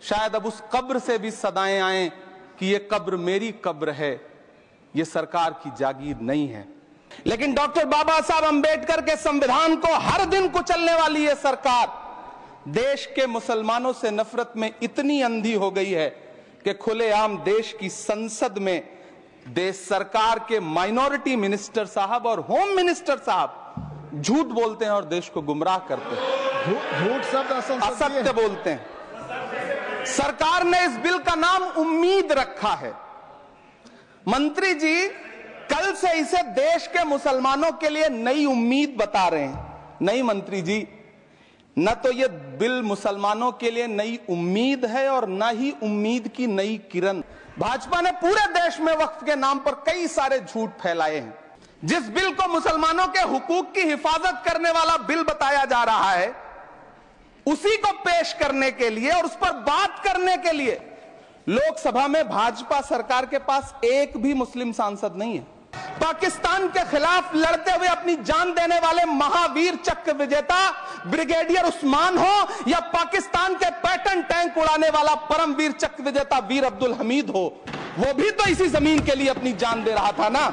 शायद अब उस कब्र से भी सदाएं आए कि ये कब्र मेरी कब्र है, ये सरकार की जागीर नहीं है। लेकिन डॉक्टर बाबा साहब अंबेडकर के संविधान को हर दिन कुचलने वाली ये सरकार देश के मुसलमानों से नफरत में इतनी अंधी हो गई है कि खुलेआम देश की संसद में देश सरकार के माइनॉरिटी मिनिस्टर साहब और होम मिनिस्टर साहब झूठ बोलते हैं और देश को गुमराह करते हैं। झूठ शब्द असत्य बोलते हैं। सरकार ने इस बिल का नाम उम्मीद रखा है। मंत्री जी कल से इसे देश के मुसलमानों के लिए नई उम्मीद बता रहे हैं। नहीं मंत्री जी, न तो यह बिल मुसलमानों के लिए नई उम्मीद है और न ही उम्मीद की नई किरण। भाजपा ने पूरे देश में वक्फ के नाम पर कई सारे झूठ फैलाए हैं। जिस बिल को मुसलमानों के हुकूक की हिफाजत करने वाला बिल बताया जा रहा है, उसी को पेश करने के लिए और उस पर बात करने के लिए लोकसभा में भाजपा सरकार के पास एक भी मुस्लिम सांसद नहीं है। पाकिस्तान के खिलाफ लड़ते हुए अपनी जान देने वाले महावीर चक्र विजेता ब्रिगेडियर उस्मान हो या पाकिस्तान के पैटर्न टैंक उड़ाने वाला परमवीर चक्र विजेता वीर अब्दुल हमीद हो, वो भी तो इसी जमीन के लिए अपनी जान दे रहा था ना।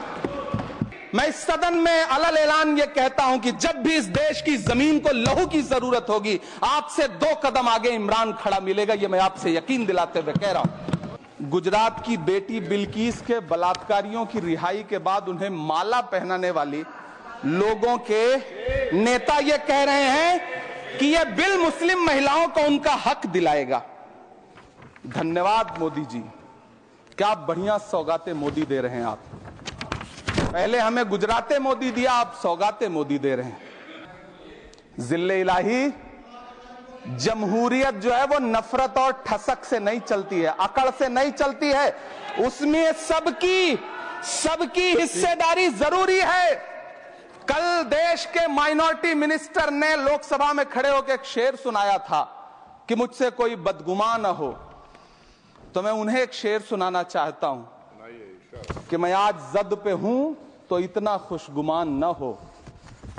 मैं इस सदन में अलल ऐलान ये कहता हूं कि जब भी इस देश की जमीन को लहू की जरूरत होगी, आपसे 2 कदम आगे इमरान खड़ा मिलेगा। ये मैं आपसे यकीन दिलाते हुए कह रहा हूं। गुजरात की बेटी बिल्किस के बलात्कारियों की रिहाई के बाद उन्हें माला पहनाने वाली लोगों के नेता ये कह रहे हैं कि यह बिल मुस्लिम महिलाओं को उनका हक दिलाएगा। धन्यवाद मोदी जी, क्या बढ़िया सौगातें मोदी दे रहे हैं आप। पहले हमें गुजराते मोदी दिया, आप सौगाते मोदी दे रहे हैं। जिल्ले इलाही, जमहूरियत जो है वो नफरत और ठसक से नहीं चलती है, अकड़ से नहीं चलती है। उसमें सबकी हिस्सेदारी जरूरी है। कल देश के माइनॉरिटी मिनिस्टर ने लोकसभा में खड़े होकर एक शेर सुनाया था कि मुझसे कोई बदगुमान न हो, तो मैं उन्हें एक शेर सुनाना चाहता हूं कि मैं आज जद पे हूं तो इतना खुशगुमान न हो।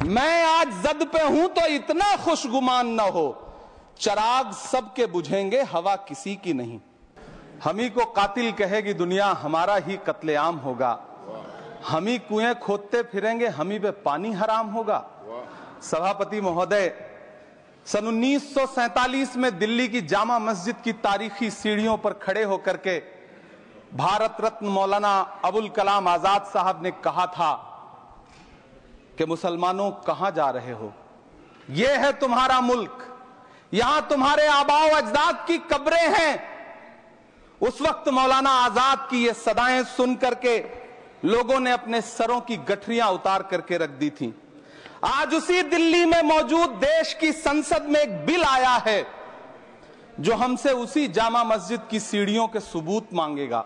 मैं आज जद पे हूं तो इतना खुशगुमान न हो। चराग सबके बुझेंगे, हवा किसी की नहीं। हम ही को कातिल कहेगी दुनिया, हमारा ही कत्लेआम होगा। हम ही कुएं खोदते फिरेंगे, हम ही पे पानी हराम होगा। सभापति महोदय, सन 1947 में दिल्ली की जामा मस्जिद की तारीखी सीढ़ियों पर खड़े होकर के भारत रत्न मौलाना अबुल कलाम आजाद साहब ने कहा था कि मुसलमानों कहां जा रहे हो, यह है तुम्हारा मुल्क, यहां तुम्हारे आबाओ अजदाद की कब्रें हैं। उस वक्त मौलाना आजाद की ये सदाएं सुन करके लोगों ने अपने सरों की गठरियां उतार करके रख दी थी। आज उसी दिल्ली में मौजूद देश की संसद में एक बिल आया है जो हमसे उसी जामा मस्जिद की सीढ़ियों के सबूत मांगेगा,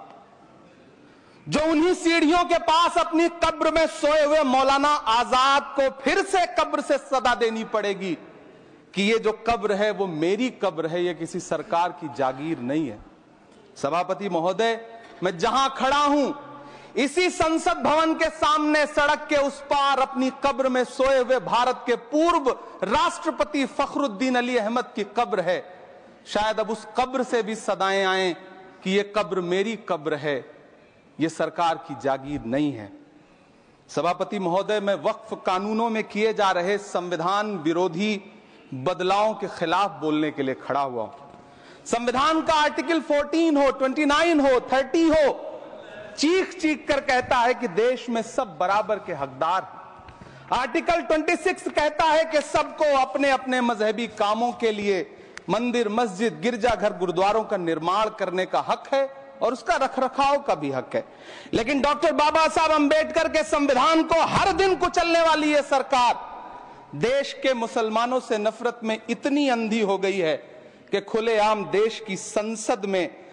जो उन्हीं सीढ़ियों के पास अपनी कब्र में सोए हुए मौलाना आजाद को फिर से कब्र से सदा देनी पड़ेगी कि ये जो कब्र है वो मेरी कब्र है, ये किसी सरकार की जागीर नहीं है। सभापति महोदय, मैं जहां खड़ा हूं इसी संसद भवन के सामने सड़क के उस पार अपनी कब्र में सोए हुए भारत के पूर्व राष्ट्रपति फखरुद्दीन अली अहमद की कब्र है। शायद अब उस कब्र से भी सदाएं आए कि ये कब्र मेरी कब्र है, ये सरकार की जागीर नहीं है। सभापति महोदय, मैं वक्फ कानूनों में किए जा रहे संविधान विरोधी बदलावों के खिलाफ बोलने के लिए खड़ा हुआ हूं। संविधान का आर्टिकल 14 हो, 29 हो, 30 हो, चीख चीख कर कहता है कि देश में सब बराबर के हकदार हैं। आर्टिकल 26 कहता है कि सबको अपने अपने मजहबी कामों के लिए मंदिर, मस्जिद, गिरजाघर, गुरुद्वारों का निर्माण करने का हक है और उसका रखरखाव का भी हक है। लेकिन डॉक्टर बाबा साहब अंबेडकर के संविधान को हर दिन कुचलने वाली यह सरकार देश के मुसलमानों से नफरत में इतनी अंधी हो गई है कि खुलेआम देश की संसद में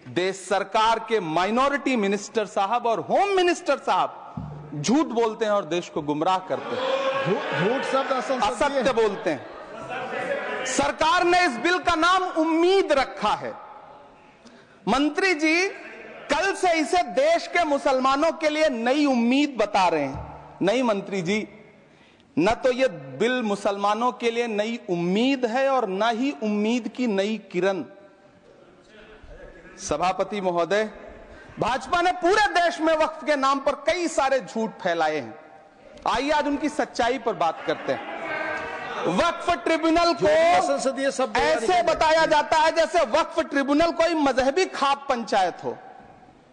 देश सरकार के माइनॉरिटी मिनिस्टर साहब और होम मिनिस्टर साहब झूठ बोलते हैं और देश को गुमराह करते हैं। झूठ शब्द असत्य बोलते हैं। सरकार ने इस बिल का नाम उम्मीद रखा है। मंत्री जी कल से इसे देश के मुसलमानों के लिए नई उम्मीद बता रहे हैं। नहीं मंत्री जी, न तो यह बिल मुसलमानों के लिए नई उम्मीद है और न ही उम्मीद की नई किरण। सभापति महोदय, भाजपा ने पूरे देश में वक्फ के नाम पर कई सारे झूठ फैलाए हैं। आइए आज उनकी सच्चाई पर बात करते हैं। वक्फ ट्रिब्यूनल को संसदीय शब्द ऐसे बताया जाता है जैसे वक्फ ट्रिब्यूनल कोई मजहबी खाप पंचायत हो।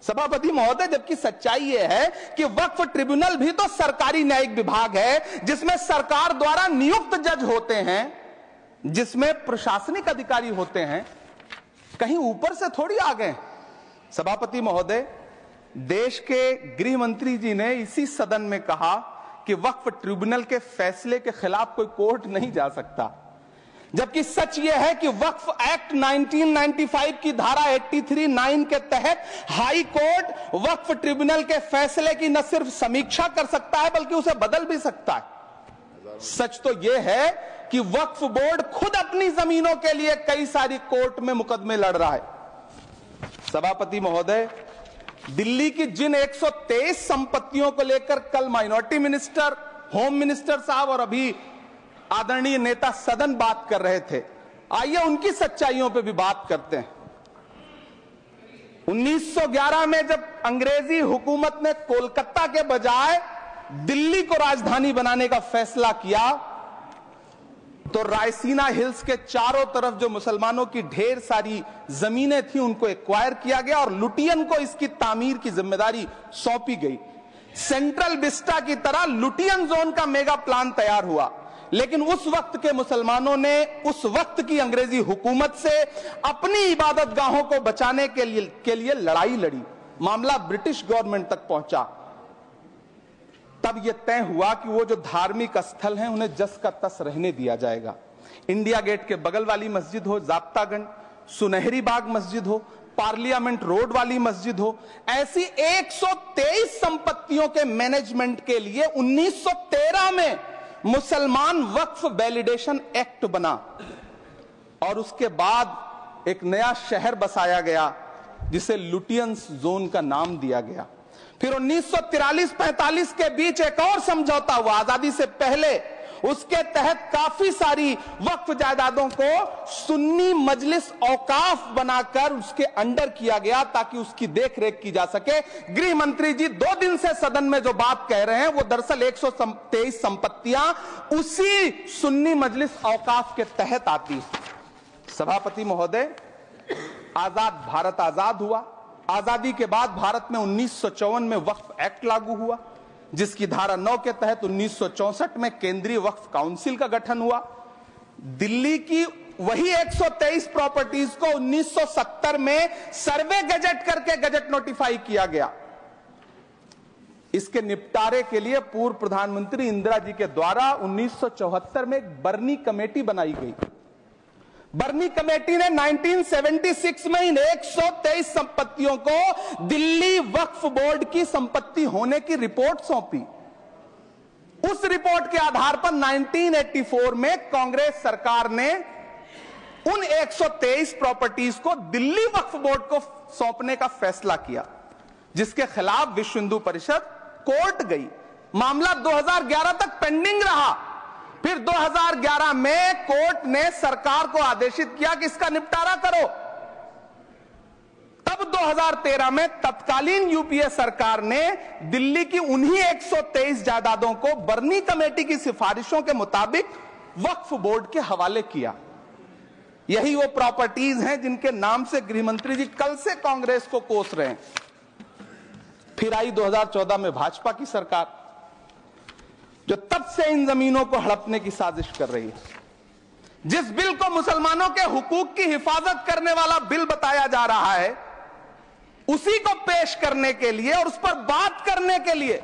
सभापति महोदय, जबकि सच्चाई यह है कि वक्फ ट्रिब्यूनल भी तो सरकारी न्यायिक विभाग है, जिसमें सरकार द्वारा नियुक्त जज होते हैं, जिसमें प्रशासनिक अधिकारी होते हैं, कहीं ऊपर से थोड़ी आ गए। सभापति महोदय, देश के गृह मंत्री जी ने इसी सदन में कहा कि वक्फ ट्रिब्यूनल के फैसले के खिलाफ कोई कोर्ट नहीं जा सकता, जबकि सच यह है कि वक्फ एक्ट 1995 की धारा 83(9) के तहत हाई कोर्ट वक्फ ट्रिब्यूनल के फैसले की न सिर्फ समीक्षा कर सकता है बल्कि उसे बदल भी सकता है। सच तो यह है कि वक्फ बोर्ड खुद अपनी जमीनों के लिए कई सारी कोर्ट में मुकदमे लड़ रहा है। सभापति महोदय, दिल्ली की जिन 123 संपत्तियों को लेकर कल माइनॉरिटी मिनिस्टर, होम मिनिस्टर साहब और अभी आदरणीय नेता सदन बात कर रहे थे, आइए उनकी सच्चाइयों पे भी बात करते हैं। 1911 में जब अंग्रेजी हुकूमत ने कोलकाता के बजाय दिल्ली को राजधानी बनाने का फैसला किया, तो रायसीना हिल्स के चारों तरफ जो मुसलमानों की ढेर सारी जमीनें थी उनको एक्वायर किया गया और लुटियन को इसकी तामीर की जिम्मेदारी सौंपी गई। सेंट्रल विस्टा की तरह लुटियन जोन का मेगा प्लान तैयार हुआ, लेकिन उस वक्त के मुसलमानों ने उस वक्त की अंग्रेजी हुकूमत से अपनी इबादत गाहों को बचाने के लिए लड़ाई लड़ी। मामला ब्रिटिश गवर्नमेंट तक पहुंचा। तब यह तय हुआ कि वो जो धार्मिक स्थल हैं उन्हें जस का तस रहने दिया जाएगा। इंडिया गेट के बगल वाली मस्जिद हो, जाप्तागंज, सुनहरी बाग मस्जिद हो, पार्लियामेंट रोड वाली मस्जिद हो, ऐसी 123 संपत्तियों के मैनेजमेंट के लिए 1913 में मुसलमान वक्फ वैलिडेशन एक्ट बना और उसके बाद एक नया शहर बसाया गया जिसे लुटियंस जोन का नाम दिया गया। फिर 1943-45 के बीच एक और समझौता हुआ आजादी से पहले, उसके तहत काफी सारी वक्फ जायदादों को सुन्नी मजलिस औकाफ बनाकर उसके अंडर किया गया ताकि उसकी देखरेख की जा सके। गृह मंत्री जी 2 दिन से सदन में जो बात कह रहे हैं वो दरअसल 123 संपत्तियां उसी सुन्नी मजलिस औकाफ के तहत आती है। सभापति महोदय, आजाद भारत आजाद हुआ। आजादी के बाद भारत में 1954 में वक्फ एक्ट लागू हुआ, जिसकी धारा 9 के तहत 1964 में केंद्रीय वक्फ काउंसिल का गठन हुआ। दिल्ली की वही 123 प्रॉपर्टीज को 1970 में सर्वे गजट करके गजट नोटिफाई किया गया। इसके निपटारे के लिए पूर्व प्रधानमंत्री इंदिरा जी के द्वारा 1974 में एक बर्नी कमेटी बनाई गई। बर्नी कमेटी ने 1976 में इन 123 संपत्तियों को दिल्ली वक्फ बोर्ड की संपत्ति होने की रिपोर्ट सौंपी। उस रिपोर्ट के आधार पर 1984 में कांग्रेस सरकार ने उन 123 प्रॉपर्टीज को दिल्ली वक्फ बोर्ड को सौंपने का फैसला किया, जिसके खिलाफ विश्व हिंदू परिषद कोर्ट गई। मामला 2011 तक पेंडिंग रहा। फिर 2011 में कोर्ट ने सरकार को आदेशित किया कि इसका निपटारा करो। तब 2013 में तत्कालीन यूपीए सरकार ने दिल्ली की उन्हीं 123 जायदादों को बर्नी कमेटी की सिफारिशों के मुताबिक वक्फ बोर्ड के हवाले किया। यही वो प्रॉपर्टीज हैं जिनके नाम से गृहमंत्री जी कल से कांग्रेस को कोस रहे हैं। फिर आई 2014 में भाजपा की सरकार, जो तब से इन जमीनों को हड़पने की साजिश कर रही है। जिस बिल को मुसलमानों के हुकूक की हिफाजत करने वाला बिल बताया जा रहा है, उसी को पेश करने के लिए और उस पर बात करने के लिए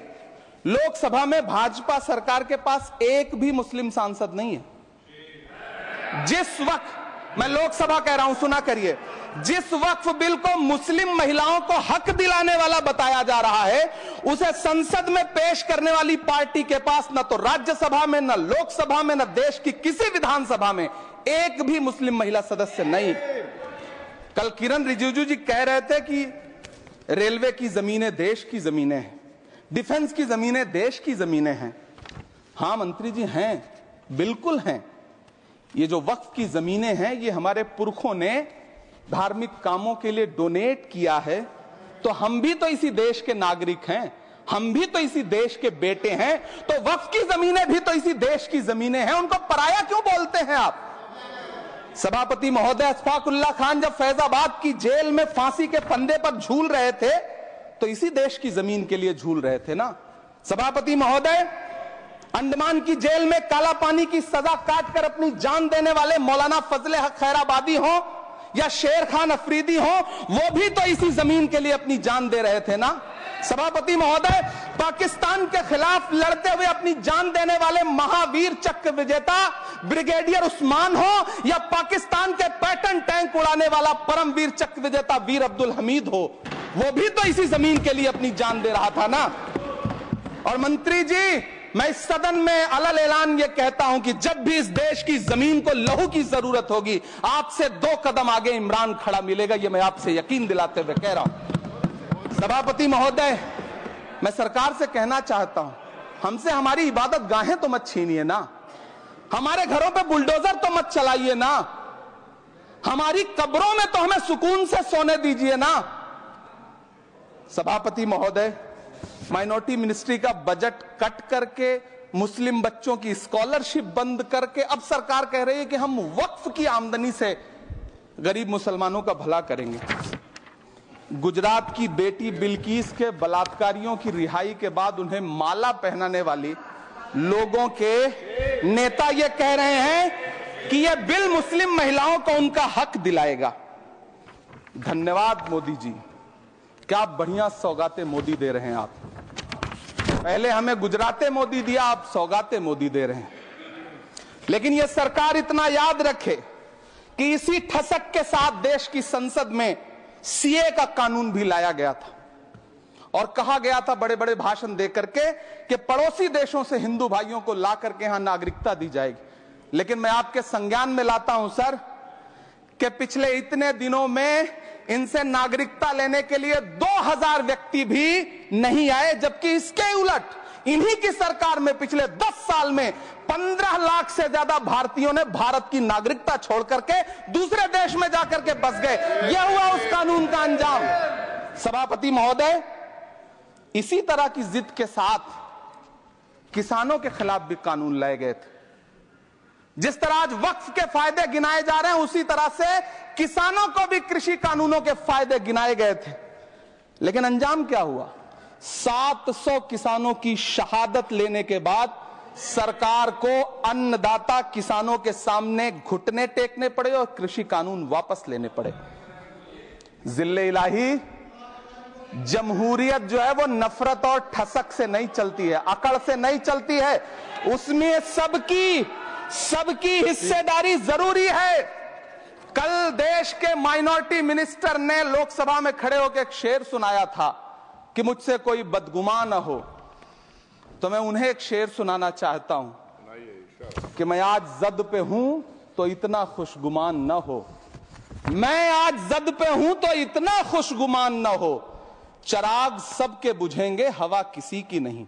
लोकसभा में भाजपा सरकार के पास एक भी मुस्लिम सांसद नहीं है। जिस वक्त, मैं लोकसभा कह रहा हूं, सुना करिए, जिस वक्फ बिल को मुस्लिम महिलाओं को हक दिलाने वाला बताया जा रहा है, उसे संसद में पेश करने वाली पार्टी के पास न तो राज्यसभा में, न लोकसभा में, न देश की किसी विधानसभा में एक भी मुस्लिम महिला सदस्य नहीं। कल किरण रिजिजू जी कह रहे थे कि रेलवे की जमीनें देश की जमीनें हैं, डिफेंस की जमीनें देश की जमीनें हैं। हां मंत्री जी, हैं, बिल्कुल हैं। ये जो वक्फ की जमीनें हैं, ये हमारे पुरखों ने धार्मिक कामों के लिए डोनेट किया है, तो हम भी तो इसी देश के नागरिक हैं, हम भी तो इसी देश के बेटे हैं, तो वक्फ की जमीनें भी तो इसी देश की जमीनें हैं, उनको पराया क्यों बोलते हैं आप? सभापति महोदय, अशफाकुल्लाह खान जब फैजाबाद की जेल में फांसी के फंदे पर झूल रहे थे तो इसी देश की जमीन के लिए झूल रहे थे ना। सभापति महोदय, अंडमान की जेल में काला पानी की सजा काटकर अपनी जान देने वाले मौलाना फजले हक खैराबादी हो या शेर खान अफरीदी हो, वो भी तो इसी जमीन के लिए अपनी जान दे रहे थे ना। सभापति महोदय, पाकिस्तान के खिलाफ लड़ते हुए अपनी जान देने वाले महावीर चक्र विजेता ब्रिगेडियर उस्मान हो या पाकिस्तान के पैटर्न टैंक उड़ाने वाला परमवीर चक्र विजेता वीर अब्दुल हमीद हो, वो भी तो इसी जमीन के लिए अपनी जान दे रहा था ना। और मंत्री जी, मैं इस सदन में अलल ऐलान ये कहता हूं कि जब भी इस देश की जमीन को लहू की जरूरत होगी, आपसे 2 कदम आगे इमरान खड़ा मिलेगा, ये मैं आपसे यकीन दिलाते हुए कह रहा हूं। सभापति महोदय, मैं सरकार से कहना चाहता हूं, हमसे हमारी इबादत गाहें तो मत छीनिए ना, हमारे घरों पे बुलडोजर तो मत चलाइए ना, हमारी कब्रों में तो हमें सुकून से सोने दीजिए ना। सभापति महोदय, माइनॉरिटी मिनिस्ट्री का बजट कट करके, मुस्लिम बच्चों की स्कॉलरशिप बंद करके अब सरकार कह रही है कि हम वक्फ की आमदनी से गरीब मुसलमानों का भला करेंगे। गुजरात की बेटी बिल्किस के बलात्कारियों की रिहाई के बाद उन्हें माला पहनाने वाली लोगों के नेता ये कह रहे हैं कि यह बिल मुस्लिम महिलाओं को उनका हक दिलाएगा। धन्यवाद मोदी जी, क्या बढ़िया सौगातें मोदी दे रहे हैं आप। पहले हमें गुजराते मोदी दिया, आप सौगाते मोदी दे रहे हैं। लेकिन यह सरकार इतना याद रखे कि इसी ठसक के साथ देश की संसद में सीए का कानून भी लाया गया था और कहा गया था बड़े बड़े भाषण देकर के कि पड़ोसी देशों से हिंदू भाइयों को ला करके यहां नागरिकता दी जाएगी। लेकिन मैं आपके संज्ञान में लाता हूं सर कि पिछले इतने दिनों में इनसे नागरिकता लेने के लिए 2000 व्यक्ति भी नहीं आए, जबकि इसके उलट इन्हीं की सरकार में पिछले 10 साल में 15 लाख से ज्यादा भारतीयों ने भारत की नागरिकता छोड़ करके दूसरे देश में जाकर के बस गए। यह हुआ उस कानून का अंजाम। सभापति महोदय, इसी तरह की जिद के साथ किसानों के खिलाफ भी कानून लाए गए थे। जिस तरह आज वक्फ के फायदे गिनाए जा रहे हैं, उसी तरह से किसानों को भी कृषि कानूनों के फायदे गिनाए गए थे। लेकिन अंजाम क्या हुआ? 700 किसानों की शहादत लेने के बाद सरकार को अन्नदाता किसानों के सामने घुटने टेकने पड़े और कृषि कानून वापस लेने पड़े। जिल्ले इलाही, जमहूरियत जो है वो नफरत और ठसक से नहीं चलती है, अकड़ से नहीं चलती है, उसमें सबकी हिस्सेदारी जरूरी है। कल देश के माइनॉरिटी मिनिस्टर ने लोकसभा में खड़े होकर एक शेर सुनाया था कि मुझसे कोई बदगुमान न हो, तो मैं उन्हें एक शेर सुनाना चाहता हूं कि मैं आज जद पे हूं तो इतना खुशगुमान न हो, मैं आज जद पे हूं तो इतना खुशगुमान न हो, चराग सबके बुझेंगे हवा किसी की नहीं।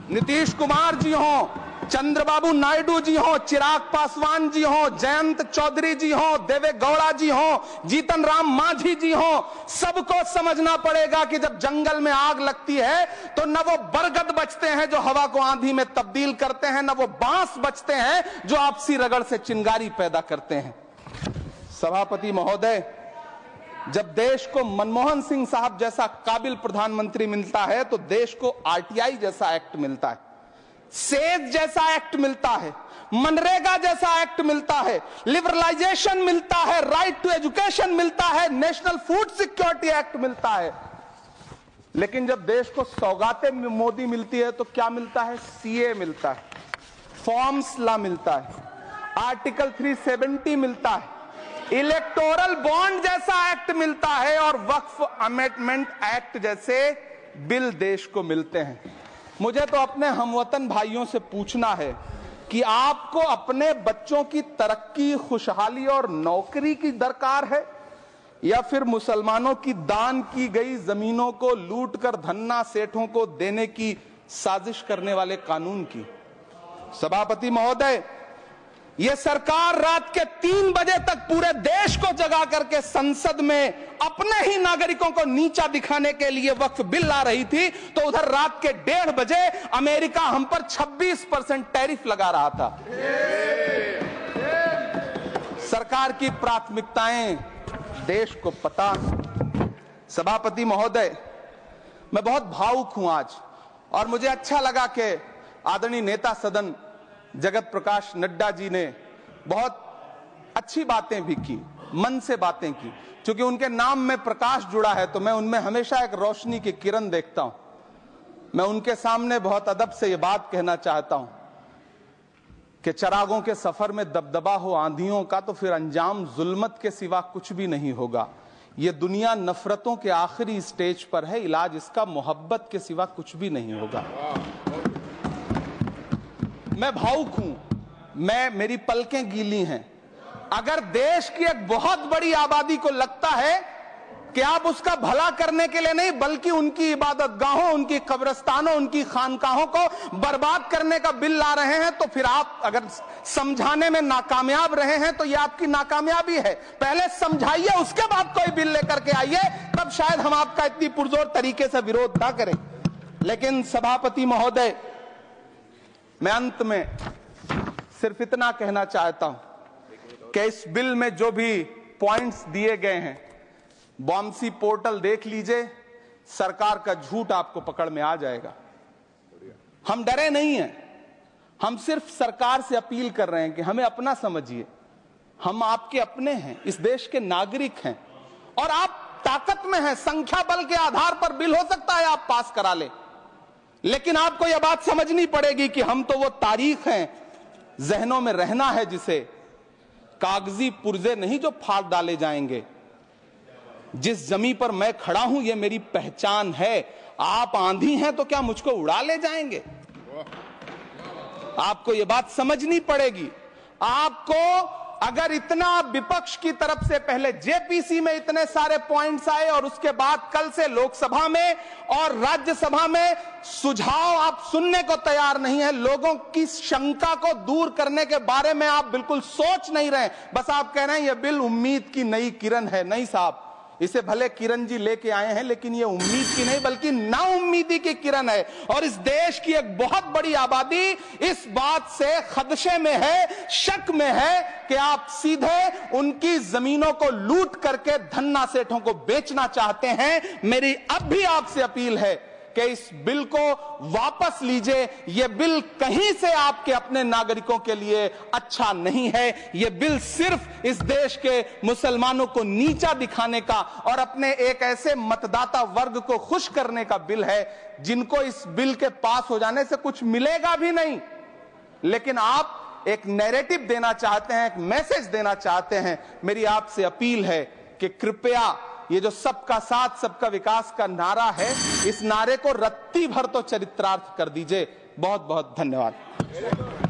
नीतीश कुमार जी हो, चंद्रबाबू नायडू जी हो, चिराग पासवान जी हो, जयंत चौधरी जी हो, देवे गौड़ा जी हो, जीतन राम मांझी जी हो, सबको समझना पड़ेगा कि जब जंगल में आग लगती है तो न वो बरगद बचते हैं जो हवा को आंधी में तब्दील करते हैं, न वो बांस बचते हैं जो आपसी रगड़ से चिंगारी पैदा करते हैं। सभापति महोदय, जब देश को मनमोहन सिंह साहब जैसा काबिल प्रधानमंत्री मिलता है तो देश को आरटीआई जैसा एक्ट मिलता है, सेज जैसा एक्ट मिलता है, मनरेगा जैसा एक्ट मिलता है, लिबरलाइजेशन मिलता है, राइट टू एजुकेशन मिलता है, नेशनल फूड सिक्योरिटी एक्ट मिलता है। लेकिन जब देश को सौगातें मोदी मिलती है तो क्या मिलता है? सीए मिलता है, फॉर्म्स लॉ मिलता है, आर्टिकल 370 मिलता है, इलेक्टोरल बॉन्ड जैसा एक्ट मिलता है और वक्फ अमेंडमेंट एक्ट जैसे बिल देश को मिलते हैं। मुझे तो अपने हमवतन भाइयों से पूछना है कि आपको अपने बच्चों की तरक्की, खुशहाली और नौकरी की दरकार है या फिर मुसलमानों की दान की गई जमीनों को लूट कर धन्ना सेठों को देने की साजिश करने वाले कानून की? सभापति महोदय, ये सरकार रात के 3 बजे तक पूरे देश को जगा करके संसद में अपने ही नागरिकों को नीचा दिखाने के लिए वक्फ बिल ला रही थी, तो उधर रात के 1:30 बजे अमेरिका हम पर 26% टैरिफ लगा रहा था। सरकार की प्राथमिकताएं देश को पता। सभापति महोदय, मैं बहुत भावुक हूं आज, और मुझे अच्छा लगा कि आदरणीय नेता सदन जगत प्रकाश नड्डा जी ने बहुत अच्छी बातें भी की, मन से बातें की। क्योंकि उनके नाम में प्रकाश जुड़ा है तो मैं उनमें हमेशा एक रोशनी की किरण देखता हूं। मैं उनके सामने बहुत अदब से यह बात कहना चाहता हूं कि चरागों के सफर में दबदबा हो आंधियों का, तो फिर अंजाम जुल्मत के सिवा कुछ भी नहीं होगा। यह दुनिया नफरतों के आखिरी स्टेज पर है, इलाज इसका मोहब्बत के सिवा कुछ भी नहीं होगा। मैं भावुक हूं, मेरी पलकें गीली हैं। अगर देश की एक बहुत बड़ी आबादी को लगता है कि आप उसका भला करने के लिए नहीं, बल्कि उनकी इबादतगाहों, उनकी कब्रिस्तानों, उनकी खानकाहों को बर्बाद करने का बिल ला रहे हैं, तो फिर आप अगर समझाने में नाकामयाब रहे हैं तो यह आपकी नाकामयाबी है। पहले समझाइए, उसके बाद कोई बिल लेकर के आइए, तब शायद हम आपका इतनी पुरजोर तरीके से विरोध ना करें। लेकिन सभापति महोदय, मैं अंत में सिर्फ इतना कहना चाहता हूं कि इस बिल में जो भी पॉइंट्स दिए गए हैं, बॉम्सी पोर्टल देख लीजिए, सरकार का झूठ आपको पकड़ में आ जाएगा। हम डरे नहीं हैं, हम सिर्फ सरकार से अपील कर रहे हैं कि हमें अपना समझिए। हम आपके अपने हैं, इस देश के नागरिक हैं, और आप ताकत में हैं। संख्या बल के आधार पर बिल हो सकता है आप पास करा ले, लेकिन आपको यह बात समझनी पड़ेगी कि हम तो वो तारीख हैं, जहनों में रहना है जिसे, कागजी पुर्जे नहीं जो फाड़ डाले जाएंगे। जिस जमीन पर मैं खड़ा हूं ये मेरी पहचान है। आप आंधी हैं तो क्या मुझको उड़ा ले जाएंगे? आपको यह बात समझनी पड़ेगी। आपको अगर इतना विपक्ष की तरफ से पहले जेपीसी में इतने सारे पॉइंट्स आए और उसके बाद कल से लोकसभा में और राज्यसभा में सुझाव आप सुनने को तैयार नहीं है, लोगों की शंका को दूर करने के बारे में आप बिल्कुल सोच नहीं रहे, बस आप कह रहे हैं यह बिल उम्मीद की नई किरण है। नहीं साहब, इसे भले किरण जी लेके आए हैं, लेकिन ये उम्मीद की नहीं बल्कि नाउम्मीदी की किरण है। और इस देश की एक बहुत बड़ी आबादी इस बात से खदशे में है, शक में है कि आप सीधे उनकी जमीनों को लूट करके धन्ना सेठों को बेचना चाहते हैं। मेरी अब भी आपसे अपील है कि इस बिल को वापस लीजिए। यह बिल कहीं से आपके अपने नागरिकों के लिए अच्छा नहीं है। यह बिल सिर्फ इस देश के मुसलमानों को नीचा दिखाने का और अपने एक ऐसे मतदाता वर्ग को खुश करने का बिल है जिनको इस बिल के पास हो जाने से कुछ मिलेगा भी नहीं, लेकिन आप एक नैरेटिव देना चाहते हैं, एक मैसेज देना चाहते हैं। मेरी आपसे अपील है कि कृपया ये जो सबका साथ सबका विकास का नारा है, इस नारे को रत्ती भर तो चरित्रार्थ कर दीजिए। बहुत बहुत धन्यवाद।